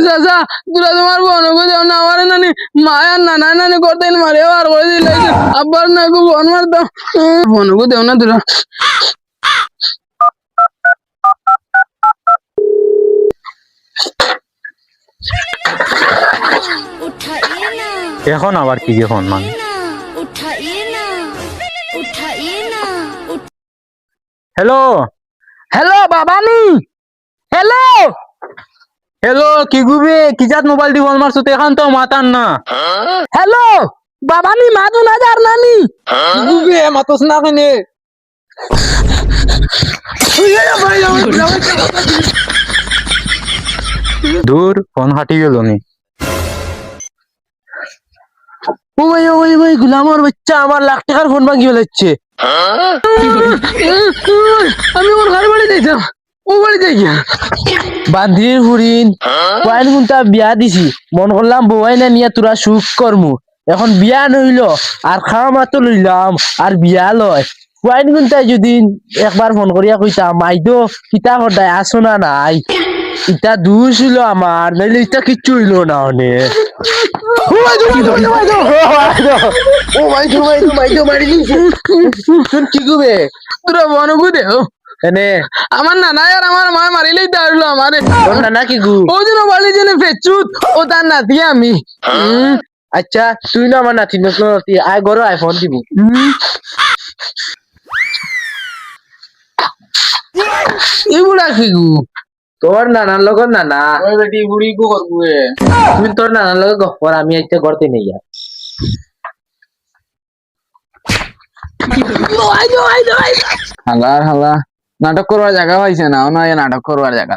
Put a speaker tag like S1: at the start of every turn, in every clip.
S1: চাচা তোরা তোমার বোনকে যাও না আমার নানি মায়া নানা নানি করতেন মারে আর করে দিলে আব্বার না গো বোন মারতাম বোনকে দেও না তোরা
S2: এখন আবার কি এখন মানে হ্যালো
S1: হ্যালো বাবানি হ্যালো
S2: হ্যালো কি গুবে কি জাত মোবাইল দি ফোন মারছো এখন তো মাতান না
S1: হ্যালো বাবানি মাদু না যার নানি
S2: গুবে মাতস না কেনে দূর ফোন হাঁটি গেল নি
S1: ওই গুলামর বাচ্চা আমার লাখ টাকার ফোন ভাঙি ফেলেছে আমি ওর ঘর বাড়ি যাইতাম ও বাড়ি যাই গিয়া বান্ধির হুরিন কয়েন গুনটা বিয়া দিছি মন করলাম বউয়াই না নিয়ে তোরা সুখ করমু এখন বিয়া নইল আর খাওয়া মাত্র লইলাম আর বিয়া লয় কয়েন গুনটাই যদি একবার ফোন করিয়া কইতাম মাইদো কিতা হদায় আসো না নাই ইটা দুষ হইল আমার নাইলে ইটা কিচ্ছু হইল না অনেক তোরা বনগু দেও আমার নানা আর আমার মা মারিলেই দাঁড়লো আমারে নানা কি গু ও যেন বাড়ি যেন ফেচুত ও তার নাতি আমি আচ্ছা তুই না আমার নাতি নাতি আয় গরো আয় ফোন দিবি এগুলা কি গু তোর নানার লগত নানা ওই বেটি বুড়ি গো করবুয়ে তুই তোর নানার লগত গফর আমি একটা করতে নেই যা হালা নাটক করবার জায়গা পাইছে না না নাটক করবার জায়গা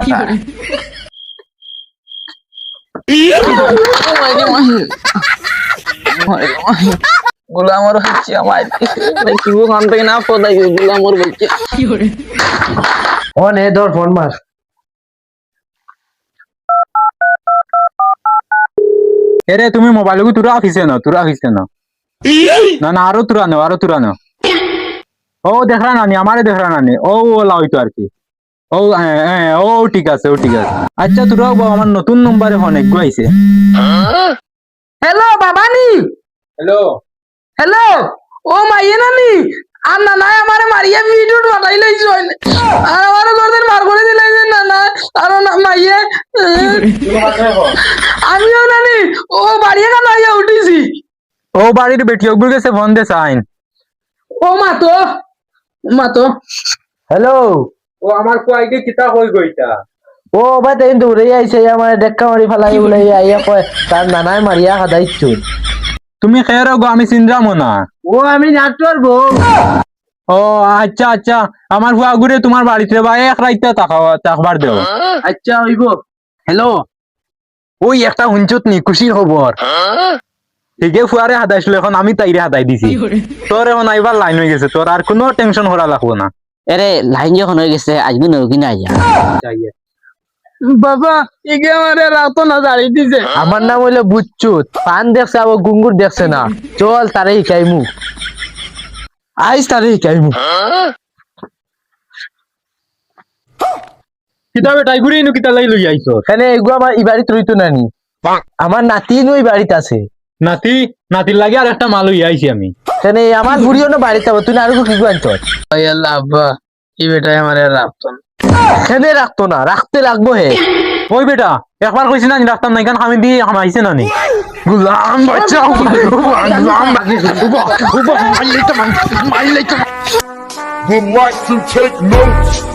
S1: গোলামর হচ্ছে আমার কিবো খান থেকে না পদাই গোলামর বলছে ও নে ধর ফোন মার
S2: এরে তুমি মোবাইল কো তুরা আফিসে না না না আরো তুরা না ও দেখরা নানি আমারে দেখরা নানি ও ওলা হইতো আর কি ও হ্যাঁ ও ঠিক আছে আচ্ছা তুরা আমার নতুন নম্বরে ফোন এক আইছে
S1: হ্যালো বাবানি হ্যালো ও মাইয়ে নানি আর নানা আমারে মারিয়া ভিডিও বানাই লইছো আর আমার গর্দের মার করে দিলাই না না আর না মাইয়ে আমিও নানি ও বাড়িয়ে কেন আইয়া উঠিছি
S2: ও বাড়ির বেটি অগুর গেছে ফোন দে সাইন
S1: ও মাতো
S2: হ্যালো ও আমার কোয়াইকে কিতা হই গইতা
S1: ও ভাই তাই দৌড়ে আইছে আমার দেখা মারি ফেলাই বলে আইয়া কয় তার নানায় মারিয়া খাদাইছো
S2: তুমি খেয়ার গো আমি চিন্তামো না
S1: ও আমি ডাক্তার বউ
S2: ও আচ্ছা আমার ফুয়া ঘুরে তোমার বাড়িতে বা এক রাইতে তাকবার দেও
S1: আচ্ছা হইব হ্যালো
S2: ওই একটা হুঞ্চত নি খুশির খবর ঠিকে ফুয়ারে হাদাইছিল এখন আমি তাইরে হাদাই দিছি তোর এখন আইবার লাইন হয়ে গেছে তোর আর কোনো টেনশন করা লাগবো না
S3: এরে লাইন যখন হয়ে গেছে আজকে নৌকি না যা
S1: বাবা ইগে আমারে রাতো না জাড়ি দিছে আমার নাম হইলো বুচ্চুত পান দেখছে আবার গুঙ্গুর দেখছে না চল তারে হিকাইমু আইস তারে হিকাইমু
S2: কিতা বেটাই ঘুরে ইনু কিতা লাই লই আইছো
S1: এখানে এগু আমার ই বাড়িতে রইতো নানি আমার নাতি নই বাড়িতে আছে
S2: নাতির লাগে আর একটা মাল লই আইছি আমি
S1: এখানে আমার বুড়িও না বাড়িতে যাবো তুই আর কি আনছ আল্লাহ আব্বা এই বেটাই আমারে রাখতো না এখানে রাখতো না রাখতে লাগবো হে
S2: ওই বেটা একবার কইছি না রাস্তা নাই কারণ আমি দিয়ে হামাইছে না নি
S1: গুলাম বাঁচাও গুলাম
S4: Would like to take notes.